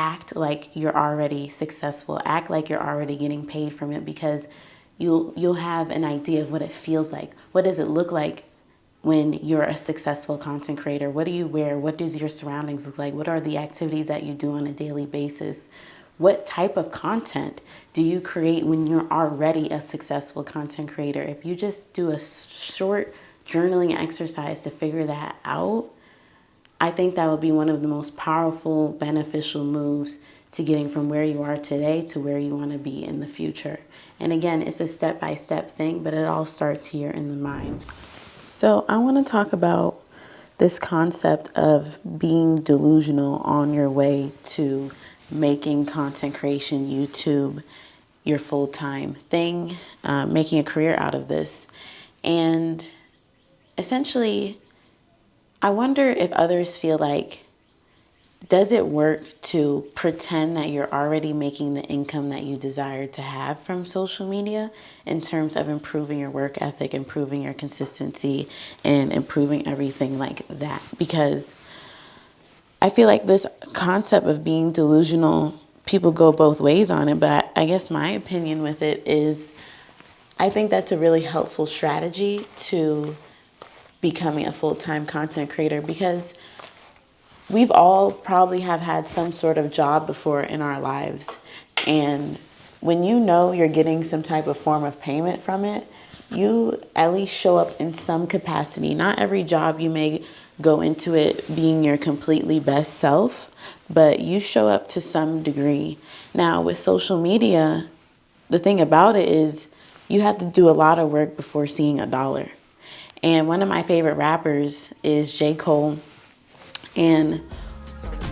act like you're already successful, act like you're already getting paid from it, because you'll have an idea of what it feels like. What does it look like when you're a successful content creator? What do you wear? What does your surroundings look like? What are the activities that you do on a daily basis? What type of content do you create when you're already a successful content creator? If you just do a short journaling exercise to figure that out, I think that would be one of the most powerful, beneficial moves to getting from where you are today to where you want to be in the future. And again, it's a step-by-step thing, but it all starts here in the mind. So I want to talk about this concept of being delusional on your way to making content creation, YouTube, your full-time thing, making a career out of this. And essentially, I wonder if others feel like, does it work to pretend that you're already making the income that you desire to have from social media in terms of improving your work ethic, improving your consistency, and improving everything like that? Because I feel like this concept of being delusional, people go both ways on it, but I guess my opinion with it is I think that's a really helpful strategy to becoming a full-time content creator, because we've all probably have had some sort of job before in our lives. And when you know you're getting some type of form of payment from it, you at least show up in some capacity. Not every job you may go into it being your completely best self, but you show up to some degree. Now with social media, the thing about it is you have to do a lot of work before seeing a dollar. And one of my favorite rappers is J. Cole. And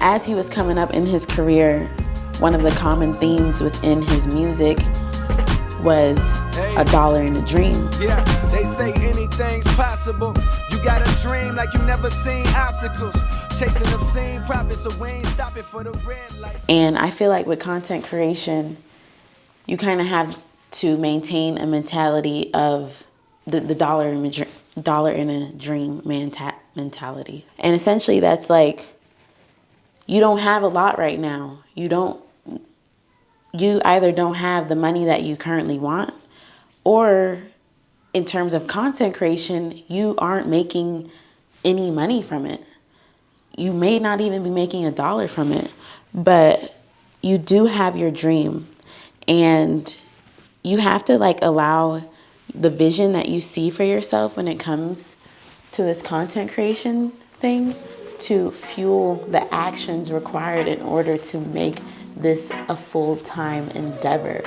as he was coming up in his career, one of the common themes within his music was a dollar and a dream. Yeah, they say anything's possible. You got a dream like you never seen obstacles. Chasing obscene profits, so we ain't stopping for the red lights. And I feel like with content creation, you kind of have to maintain a mentality of the dollar in a dream mentality. And essentially that's like, you don't have a lot right now. You either don't have the money that you currently want, or in terms of content creation, you aren't making any money from it. You may not even be making a dollar from it, but you do have your dream, and you have to like allow the vision that you see for yourself when it comes to this content creation thing to fuel the actions required in order to make this a full-time endeavor.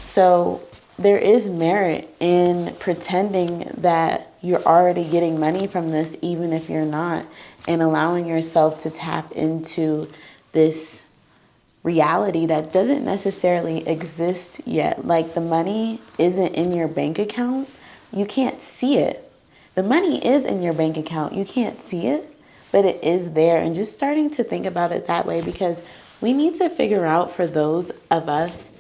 So there is merit in pretending that you're already getting money from this, even if you're not, and allowing yourself to tap into this reality that doesn't necessarily exist yet. Like, the money isn't in your bank account. You can't see it. The money is in your bank account. You can't see it, but it is there. And just starting to think about it that way, because we need to figure out for those of us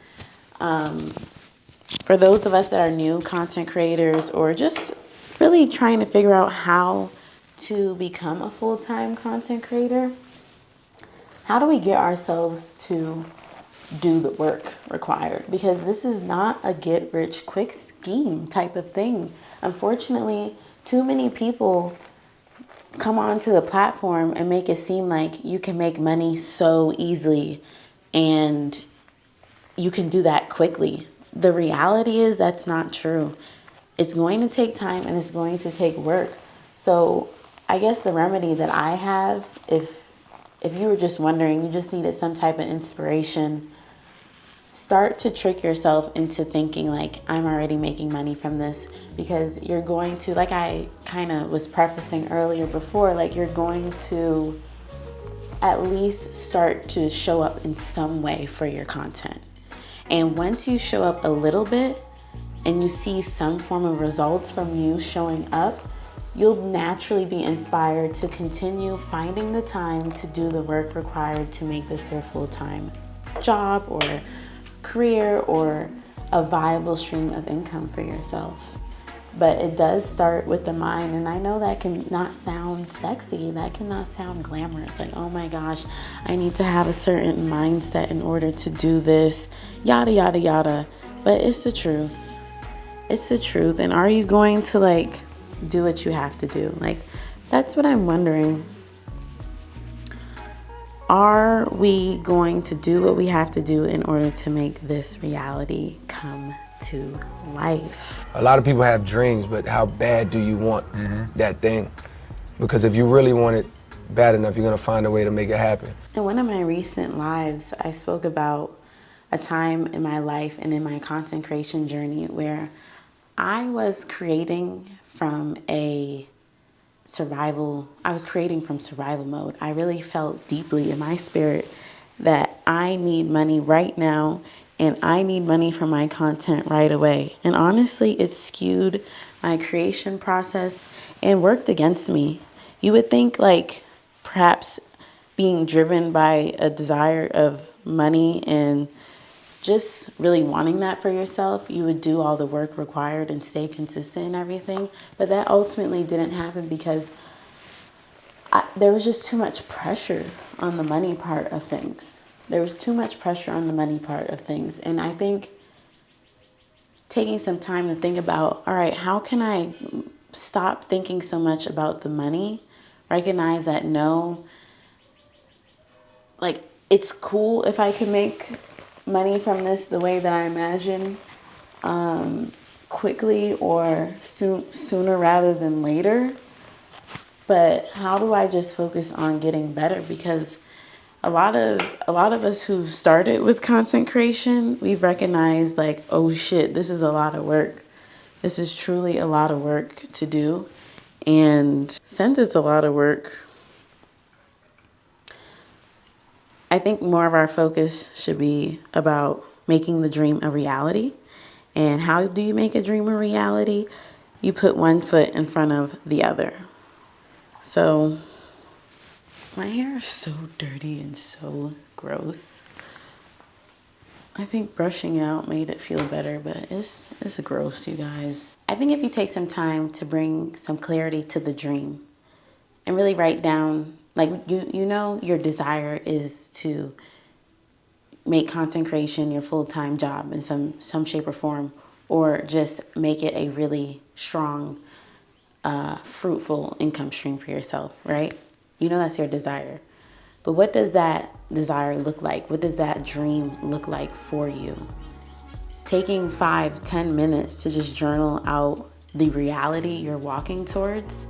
that are new content creators, or just really trying to figure out how to become a full-time content creator, how do we get ourselves to do the work required? Because this is not a get-rich-quick scheme type of thing. Unfortunately, too many people come onto the platform and make it seem like you can make money so easily and you can do that quickly. The reality is that's not true. It's going to take time and it's going to take work. So I guess the remedy that I have, if you were just wondering, you just needed some type of inspiration, start to trick yourself into thinking like, I'm already making money from this, because you're going to, like I kind of was prefacing earlier before, like you're going to at least start to show up in some way for your content. And once you show up a little bit and you see some form of results from you showing up, you'll naturally be inspired to continue finding the time to do the work required to make this your full-time job or career or a viable stream of income for yourself. But it does start with the mind, and I know that can not sound sexy, that cannot sound glamorous, like, oh my gosh, I need to have a certain mindset in order to do this, yada yada yada. But it's the truth. It's the truth. And are you going to like do what you have to do? Like, that's what I'm wondering. Are we going to do what we have to do in order to make this reality come to life? A lot of people have dreams, but how bad do you want that thing? Because if you really want it bad enough, you're gonna find a way to make it happen. In one of my recent lives, I spoke about a time in my life and in my content creation journey where I was creating from survival mode. I really felt deeply in my spirit that I need money right now and I need money for my content right away. And honestly, it skewed my creation process and worked against me. You would think like perhaps being driven by a desire of money and just really wanting that for yourself, you would do all the work required and stay consistent and everything. But that ultimately didn't happen because there was just too much pressure on the money part of things. There was too much pressure on the money part of things. And I think taking some time to think about, all right, how can I stop thinking so much about the money? Recognize that no, like, it's cool if I can make money from this the way that I imagine, quickly or sooner rather than later. But how do I just focus on getting better? Because a lot of us who started with content creation, we've recognized like, oh shit, this is a lot of work. This is truly a lot of work to do. And since it's a lot of work, I think more of our focus should be about making the dream a reality. And how do you make a dream a reality? You put one foot in front of the other. So my hair is so dirty and so gross. I think brushing out made it feel better, but it's gross, you guys. I think if you take some time to bring some clarity to the dream and really write down, like, you know your desire is to make content creation your full-time job in some shape or form, or just make it a really strong, fruitful income stream for yourself, right? You know that's your desire. But what does that desire look like? What does that dream look like for you? Taking 5-10 minutes to just journal out the reality you're walking towards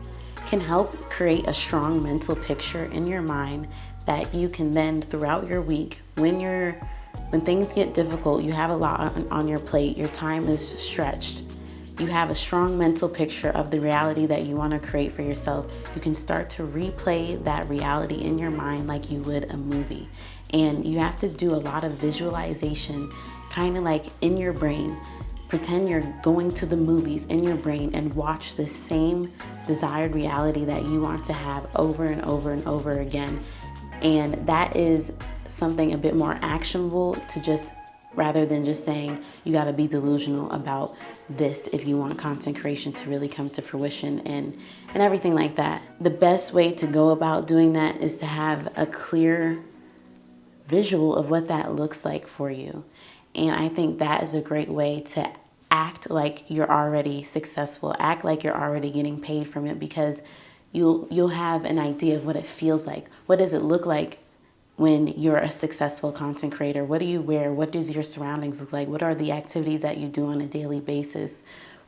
can help create a strong mental picture in your mind that you can then throughout your week, when things get difficult, you have a lot on your plate, your time is stretched, you have a strong mental picture of the reality that you want to create for yourself, you can start to replay that reality in your mind like you would a movie. And you have to do a lot of visualization, kind of like in your brain. Pretend you're going to the movies in your brain and watch the same desired reality that you want to have over and over and over again. And that is something a bit more actionable to just, rather than just saying you got to be delusional about this if you want content creation to really come to fruition and everything like that. The best way to go about doing that is to have a clear visual of what that looks like for you. And I think that is a great way to act like you're already successful, act like you're already getting paid from it, because you'll have an idea of what it feels like. What does it look like when you're a successful content creator? What do you wear? What does your surroundings look like? What are the activities that you do on a daily basis?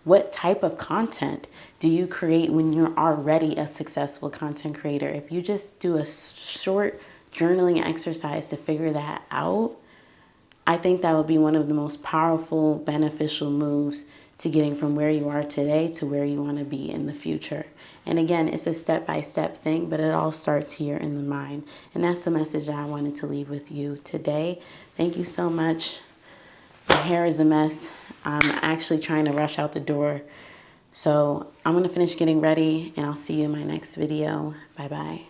What type of content do you create when you're already a successful content creator? If you just do a short journaling exercise to figure that out, I think that would be one of the most powerful, beneficial moves to getting from where you are today to where you want to be in the future. And again, it's a step-by-step thing, but it all starts here in the mind. And that's the message that I wanted to leave with you today. Thank you so much. My hair is a mess. I'm actually trying to rush out the door. So I'm going to finish getting ready, and I'll see you in my next video. Bye-bye.